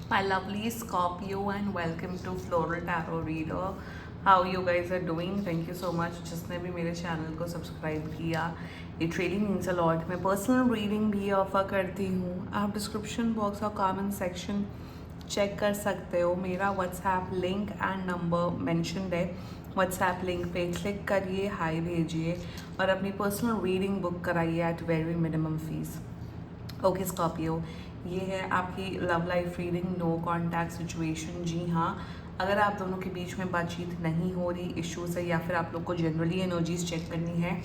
My lovely Scorpio, and welcome to Floral Tarot Reader. How you guys are doing? Thank you so much जिसने भी मेरे channel को subscribe किया. It really means a lot. मैं personal reading भी offer करती हूँ. आप डिस्क्रिप्शन बॉक्स और कमेंट सेक्शन चेक कर सकते हो. मेरा WhatsApp link and number mentioned है. व्हाट्सएप लिंक पे क्लिक करिए, हाई भेजिए और अपनी पर्सनल रीडिंग बुक कराइए at very minimum fees. Okay Scorpio, ये है आपकी love life reading, no contact situation. जी हाँ, अगर आप दोनों के बीच में बातचीत नहीं हो रही, इश्यूज है या फिर आप लोग को जनरली एनर्जीज चेक करनी है,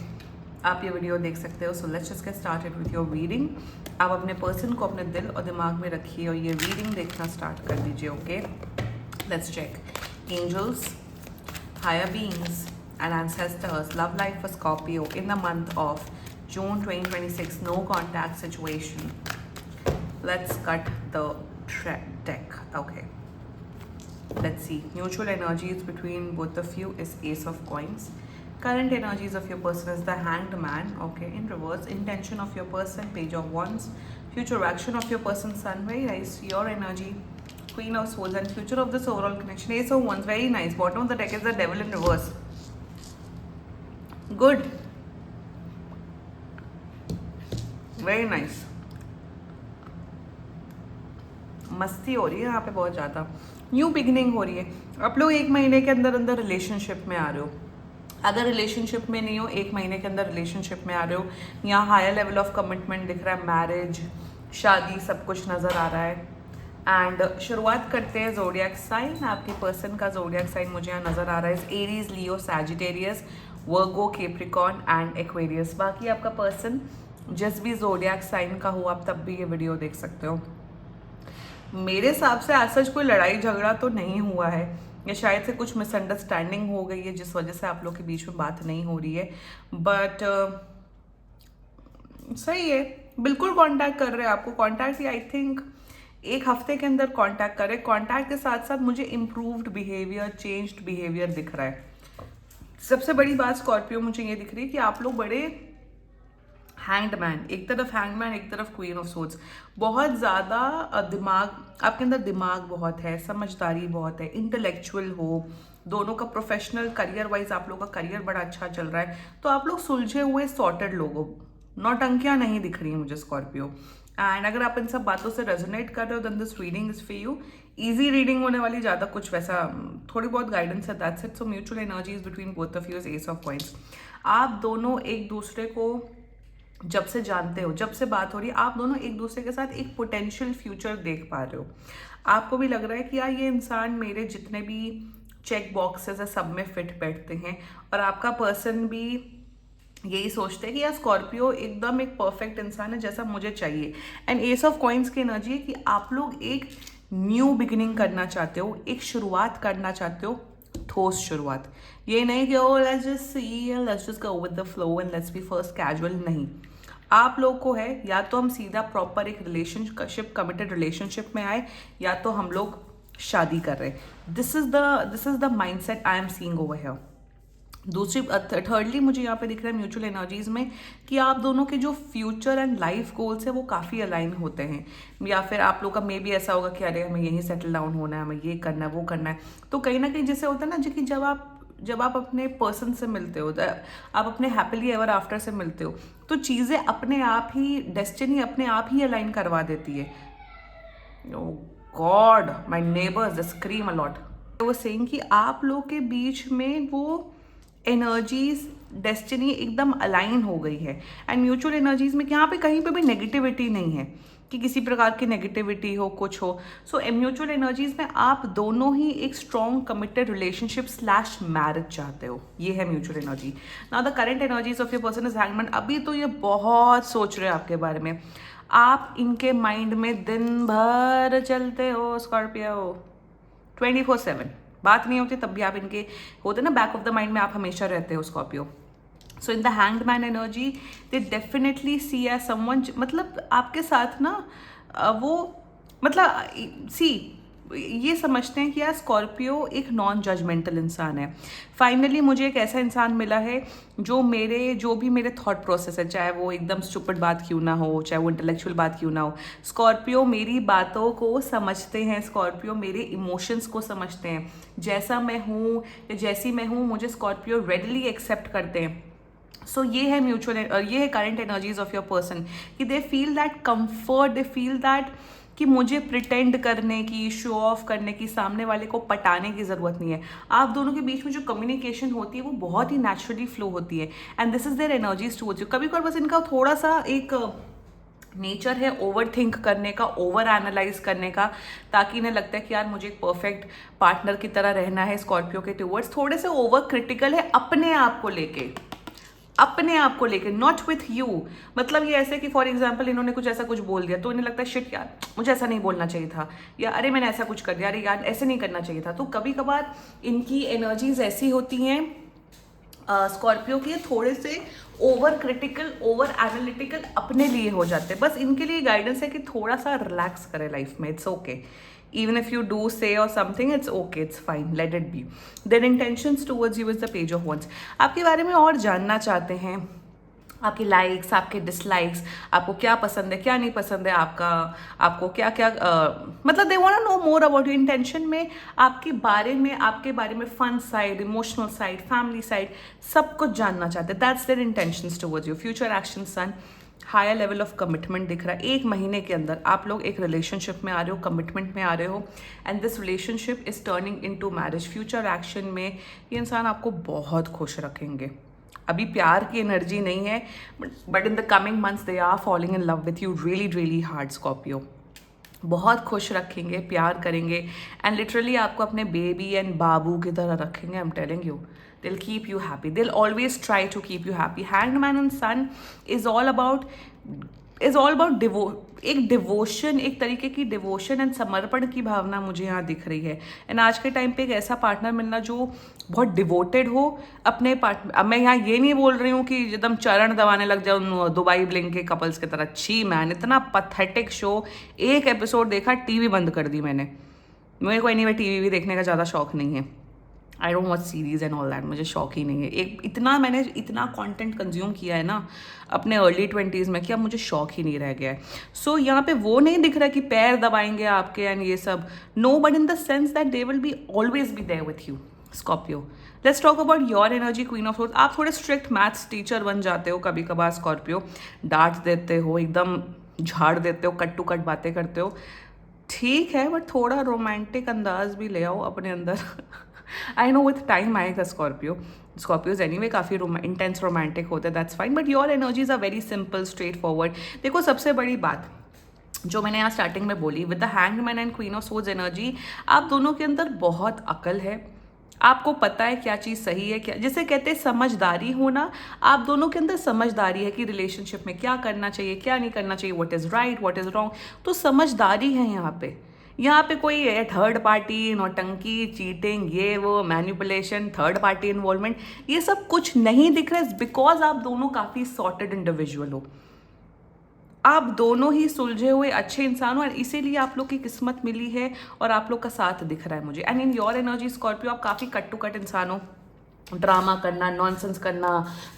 आप ये वीडियो देख सकते हो. So let's just get started with your reading. आप अपने पर्सन को अपने दिल और दिमाग में रखिए और ये रीडिंग देखना स्टार्ट कर दीजिए. Okay, let's check. Angels, higher beings and ancestors, love life for Scorpio in the month of June 2026, no contact situation. Let's cut the deck. Okay, let's see. Mutual energies between both of you is Ace of Coins. Current energies of your person is the Hanged Man. Okay, in reverse. Intention of your person, Page of Wands. Future action of your person, Sun. Very nice. Your energy, Queen of Swords, and future of this overall connection, Ace of Wands. Very nice. Bottom of the deck is the Devil in reverse. Good. Very nice. मस्ती हो रही है यहाँ पे बहुत ज़्यादा. New beginning हो रही है. आप लोग एक महीने के अंदर अंदर रिलेशनशिप में आ रहे हो. अगर रिलेशनशिप में नहीं हो, एक महीने के अंदर रिलेशनशिप में आ रहे हो. यहाँ हायर लेवल ऑफ कमिटमेंट दिख रहा है, मैरिज, शादी, सब कुछ नज़र आ रहा है. एंड शुरुआत करते हैं जोडियक साइन. आपके पर्सन का जोडियक साइन मुझे यहाँ नज़र आ रहा है Aries, Leo, Sagittarius, Virgo, Capricorn and Aquarius. बाकी आपका पर्सन जिस भी जोडियक साइन का हो, आप तब भी ये वीडियो देख सकते हो. मेरे हिसाब से आज सच कोई लड़ाई झगड़ा तो नहीं हुआ है, या शायद से कुछ मिसअंडरस्टैंडिंग हो गई है जिस वजह से आप लोग के बीच में बात नहीं हो रही है. बट सही है, बिल्कुल कांटेक्ट कर रहे हैं आपको. कांटेक्ट आई थिंक एक हफ्ते के अंदर कांटेक्ट कर रहे हैं. कांटेक्ट के साथ साथ मुझे इम्प्रूव्ड बिहेवियर, चेंज्ड बिहेवियर दिख रहा है. सबसे बड़ी बात स्कॉर्पियो मुझे ये दिख रही है कि आप लोग बड़े हैंग्ड मैन, एक तरफ हैंग्ड मैन, एक तरफ क्वीन ऑफ सोर्ड्स. बहुत ज़्यादा दिमाग, आपके अंदर दिमाग बहुत है, समझदारी बहुत है, इंटेलेक्चुअल हो. दोनों का प्रोफेशनल करियर वाइज आप लोग का करियर बड़ा अच्छा चल रहा है. तो आप लोग सुलझे हुए सॉर्टेड लोग हो. नौटंकियाँ नहीं दिख रही हैं मुझे स्कॉर्पियो. एंड अगर आप इन सब बातों से रेजोनेट कर रहे हो, then this reading is for you. Easy reading होने वाली, ज़्यादा कुछ वैसा, थोड़ी बहुत गाइडेंस है, that's it. So mutual energies between both of you is ace of coins. आप दोनों एक दूसरे को जब से जानते हो, जब से बात हो रही है, आप दोनों एक दूसरे के साथ एक पोटेंशियल फ्यूचर देख पा रहे हो. आपको भी लग रहा है कि यार ये इंसान मेरे जितने भी चेक बॉक्सेस है सब में फिट बैठते हैं. और आपका पर्सन भी यही सोचते हैं कि यार स्कॉर्पियो एकदम एक परफेक्ट इंसान है जैसा मुझे चाहिए. एंड एस ऑफ कॉइंस की एनर्जी है कि आप लोग एक न्यू बिगिनिंग करना चाहते हो, एक शुरुआत करना चाहते हो, ठोस शुरुआत. ये नहीं कि oh let's just see, let's just go with the flow and let's be first casual. नहीं, आप लोग को है या तो हम सीधा प्रॉपर एक रिलेशनशिप, कमिटेड रिलेशनशिप में आए, या तो हम लोग शादी कर रहे हैं. This is the mindset I am seeing over here. दूसरी थर्डली मुझे यहाँ पे दिख रहा है म्यूचुअल एनर्जीज में कि आप दोनों के जो फ्यूचर एंड लाइफ गोल्स है वो काफ़ी अलाइन होते हैं. या फिर आप लोग का मे भी ऐसा होगा कि अरे हमें यहीं सेटल डाउन होना है, हमें ये करना है, वो करना है. तो कहीं ना कहीं जैसे होता है ना जी कि जब आप अपने पर्सन से मिलते हो, आप अपने हैप्पीली एवर आफ्टर से मिलते हो, तो चीज़ें अपने आप ही, डेस्टिनी अपने आप ही अलाइन करवा देती है. Oh God, my neighbours they scream a lot. वो सेइंग कि आप लोग के बीच में वो एनर्जीज, डेस्टिनी एकदम अलाइन हो गई है. एंड म्यूचुअल एनर्जीज में यहाँ पे कहीं पे भी नेगेटिविटी नहीं है कि किसी प्रकार की नेगेटिविटी हो, कुछ हो. सो म्यूचुअल एनर्जीज में आप दोनों ही एक strong committed relationship slash marriage चाहते हो. ये है mutual energy. Now the current energies of your person is hangman. अभी तो ये बहुत सोच रहे हैं आपके बारे में. आप इनके माइंड में दिन भर चलते हो स्कॉर्पियो, 24/7. बात नहीं होती तब भी आप इनके होते ना, बैक ऑफ द माइंड में आप हमेशा रहते हो Scorpio. So in the hanged man energy they definitely see as someone, मतलब आपके साथ ना वो, मतलब सी ये समझते हैं कि यार स्कॉर्पियो एक नॉन जजमेंटल इंसान है। फाइनली मुझे एक ऐसा इंसान मिला है जो भी मेरे थॉट प्रोसेस है, चाहे वो एकदम स्टूपिड बात क्यों ना हो, चाहे वो इंटेलेक्चुअल बात क्यों ना हो, स्कॉर्पियो मेरी बातों को समझते हैं, स्कॉर्पियो मेरे इमोशंस को समझते हैं। जैसा मैं हूँ या जैसी मैं हूँ, मुझे स्कॉर्पियो रेडली एक्सेप्ट करते हैं। सो ये है म्यूचुअल, ये है current energies of your person कि they feel that comfort, they feel that कि मुझे प्रिटेंड करने की, शो ऑफ करने की, सामने वाले को पटाने की ज़रूरत नहीं है। आप दोनों के बीच में जो कम्युनिकेशन होती है वो बहुत ही नेचुरली फ्लो होती है and this is their energies towards you. कभी कभी बस इनका थोड़ा सा एक नेचर है ओवर थिंक करने का, ओवर एनालाइज करने का, ताकि इन्हें लगता है कि यार मुझे एक परफेक्ट पार्टनर की तरह रहना है। स्कॉर्पियो के टूवर्ड्स थोड़े से ओवर क्रिटिकल है अपने आप को लेके, अपने आप को लेकर, नॉट विथ यू। मतलब ये ऐसे कि फॉर एग्जाम्पल इन्होंने कुछ ऐसा कुछ बोल दिया तो इन्हें लगता है शिट यार मुझे ऐसा नहीं बोलना चाहिए था, या अरे मैंने ऐसा कुछ कर दिया, अरे यार ऐसे नहीं करना चाहिए था। तो कभी कभार इनकी एनर्जीज ऐसी होती हैं स्कॉर्पियो की, थोड़े से ओवर क्रिटिकल, ओवर एनालिटिकल अपने लिए हो जाते हैं। बस इनके लिए गाइडेंस है कि थोड़ा सा रिलैक्स करें लाइफ में, it's okay. Even if you do say or something, it's okay, it's fine, let it be. Their intentions towards you is the page of wands. आपके बारे में और जानना चाहते हैं, आपके लाइक्स, आपके डिसलाइक्स, आपको क्या पसंद है, क्या नहीं पसंद है, आपको क्या क्या मतलब they want to know more about you. Intention में आपके बारे में fun side, emotional side, family side, सब कुछ जानना चाहते हैं। That's their intentions towards you. Future actions, higher level of commitment दिख रहा है। 1 महीने के अंदर आप लोग एक रिलेशनशिप में आ रहे हो, कमिटमेंट में आ रहे हो and this relationship is turning into marriage. Future action में ये इंसान आपको बहुत खुश रखेंगे। अभी प्यार की एनर्जी नहीं है, but in the coming months they are falling in love with you really really hard. Scorpio बहुत खुश रखेंगे, प्यार करेंगे एंड लिटरली आपको अपने बेबी एंड बाबू की तरह रखेंगे। I am telling you, they'll keep you happy, they'll always try to keep you happy. Hanged Man and Sun is all about एक डिवोशन, एक तरीके की डिवोशन एंड समर्पण की भावना मुझे यहाँ दिख रही है। एंड आज के टाइम पे एक ऐसा पार्टनर मिलना जो बहुत डिवोटेड हो अपने पार्टनर। अब मैं यहाँ ये नहीं बोल रही हूँ कि एकदम चरण दबाने लग जाओ दुबई ब्लिंग के कपल्स की तरह। छी मैन, इतना पथेटिक शो, एक एपिसोड देखा, टीवी बंद कर दी मैंने। मेरे को एनीवे टीवी भी देखने का ज़्यादा शौक नहीं है। I don't watch series and all that, मुझे शौक ही नहीं है। मैंने इतना कंटेंट कंज्यूम किया है ना अपने अर्ली 20s में कि अब मुझे शौक ही नहीं रह गया है। सो यहाँ पे वो नहीं दिख रहा कि पैर दबाएंगे आपके एंड ये सब, no, but in the sense that they will be always be there with you. Scorpio, let's talk about your energy, queen of swords. आप थोड़े स्ट्रिक्ट मैथ्स टीचर बन जाते हो कभी कभार स्कॉर्पियो, डांट देते हो, एकदम झाड़ देते हो, कट टू कट बातें करते हो, ठीक है, बट थोड़ा रोमांटिक अंदाज भी ले आओ अपने अंदर। आई नो विथ टाइम आएगा स्कॉर्पियोज एनीवे काफ़ी इंटेंस रोमांटिक होते हैं, that's fine, but your energies are very simple, straightforward. देखो सबसे बड़ी बात जो मैंने यहाँ स्टार्टिंग में बोली, with the hanged man and queen of swords energy, आप दोनों के अंदर बहुत अकल है, आपको पता है क्या चीज़ सही है, क्या जिसे कहते हैं समझदारी होना। आप दोनों के अंदर समझदारी है कि रिलेशनशिप में क्या करना चाहिए, क्या नहीं करना चाहिए, what is right, what is wrong. तो समझदारी है यहाँ पे कोई थर्ड पार्टी, नौटंकी, चीटिंग, ये वो, मैनिपुलेशन, थर्ड पार्टी इन्वॉल्वमेंट, ये सब कुछ नहीं दिख रहा है, बिकॉज आप दोनों काफ़ी सॉर्टेड इंडिविजुअल हो, आप दोनों ही सुलझे हुए अच्छे इंसान हो, और इसीलिए आप लोग की किस्मत मिली है और आप लोग का साथ दिख रहा है मुझे। And in your energy Scorpio, आप काफ़ी कट टू कट इंसान हो, ड्रामा करना, नॉनसेंस करना,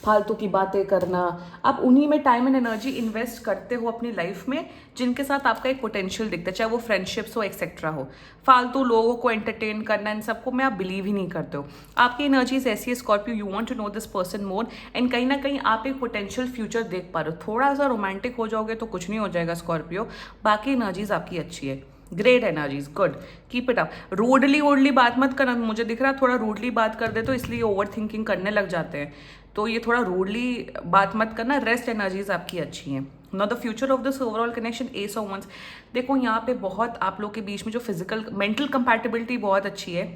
फालतू की बातें करना, आप उन्हीं में टाइम एंड एनर्जी इन्वेस्ट करते हो अपनी लाइफ में जिनके साथ आपका एक पोटेंशियल दिखता है, चाहे वो फ्रेंडशिप्स हो, एक्सेट्रा हो। फालतू लोगों को एंटरटेन करना, इन सबको में आप बिलीव ही नहीं करते हो। आपकी एनर्जीज ऐसी है Scorpio, you want to know this person more and कहीं ना कहीं आप एक पोटेंशियल फ्यूचर देख पा रहे हो। थोड़ा सा रोमांटिक हो जाओगे तो कुछ नहीं हो जाएगा स्कॉर्पियो, बाकी एनर्जीज आपकी अच्छी है, great energies, good, keep it up. Rudely बात मत करना, मुझे दिख रहा थोड़ा रूडली बात कर दे तो इसलिए ओवर थिंकिंग करने लग जाते हैं, तो ये थोड़ा रूडली बात मत करना। रेस्ट एनर्जीज आपकी अच्छी हैं। Now the future of this overall connection, ace of wands. देखो यहाँ पे बहुत आप लोग के बीच में जो फिजिकल मेंटल कंपैटिबिलिटी बहुत अच्छी है,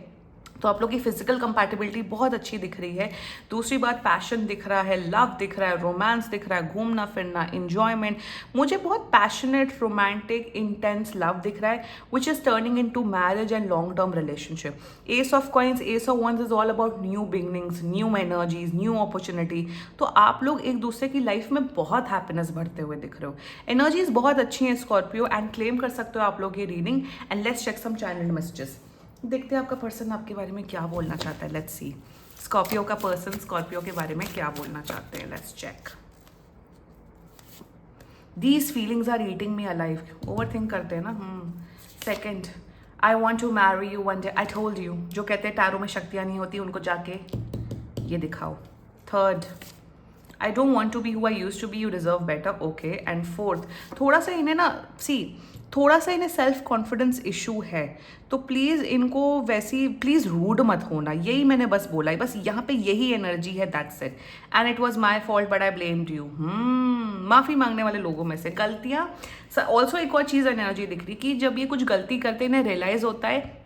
तो आप लोग की फिजिकल कंपैटिबिलिटी बहुत अच्छी दिख रही है। दूसरी बात, पैशन दिख रहा है, लव दिख रहा है, रोमांस दिख रहा है, घूमना फिरना, इंजॉयमेंट। मुझे बहुत पैशनेट, रोमांटिक, इंटेंस लव दिख रहा है, which is turning into marriage and long term relationship. Ace of coins, ace of wands is all about new beginnings, new energies, new opportunity. तो आप लोग एक दूसरे की लाइफ में बहुत हैप्पीनेस भरते हुए दिख रहे हो। एनर्जीज बहुत अच्छी हैं स्कॉर्पियो, एंड क्लेम कर सकते हो आप लोग ये reading. And let's check some channelled messages. देखते हैं आपका पर्सन आपके बारे में क्या बोलना चाहता है। लेट्स सी स्कॉर्पियो का पर्सन स्कॉर्पियो के बारे में क्या बोलना चाहते हैं। Let's check. These feelings are eating me alive. Overthink करते हैं ना। Second, I want to marry you one day, I told you. जो कहते हैं टैरो में शक्तियाँ नहीं होती, उनको जाके ये दिखाओ। Third, I don't want to be who I use to be, you deserve better. Okay. And fourth, थोड़ा सा इन्हें ना थोड़ा सा इन्हें सेल्फ कॉन्फिडेंस इशू है, तो प्लीज़ इनको वैसी प्लीज़ रूड मत होना। यही मैंने बस बोला है, बस यहाँ पे यही एनर्जी है, that's it. And it was my fault but I blamed you. माफ़ी मांगने वाले लोगों में से गलतियाँ। ऑल्सो एक और चीज़ एनर्जी दिख रही कि जब ये कुछ गलती करते हैं, इन्हें रियलाइज़ होता है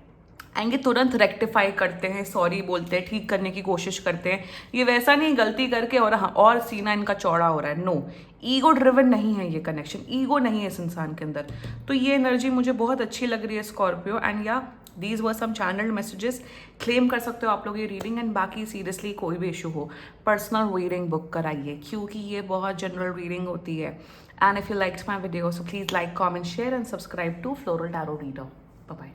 एंड ये तुरंत रेक्टिफाई करते हैं, सॉरी बोलते हैं, ठीक करने की कोशिश करते हैं। ये वैसा नहीं गलती करके और सीना इनका चौड़ा हो रहा है। नो, ईगो ड्रिवन नहीं है ये कनेक्शन, ईगो नहीं है इस इंसान के अंदर। तो ये एनर्जी मुझे बहुत अच्छी लग रही है स्कॉर्पियो। एंड या these were some channelled messages. Claim कर सकते हो आप लोग ये रीडिंग। एंड बाकी सीरियसली कोई भी इशू हो, पर्सनल रीडिंग बुक कराइए, क्योंकि ये बहुत जनरल रीडिंग होती है। And if you liked my video, so please like, comment, share and subscribe to Floral Tarot Reader. Bye bye.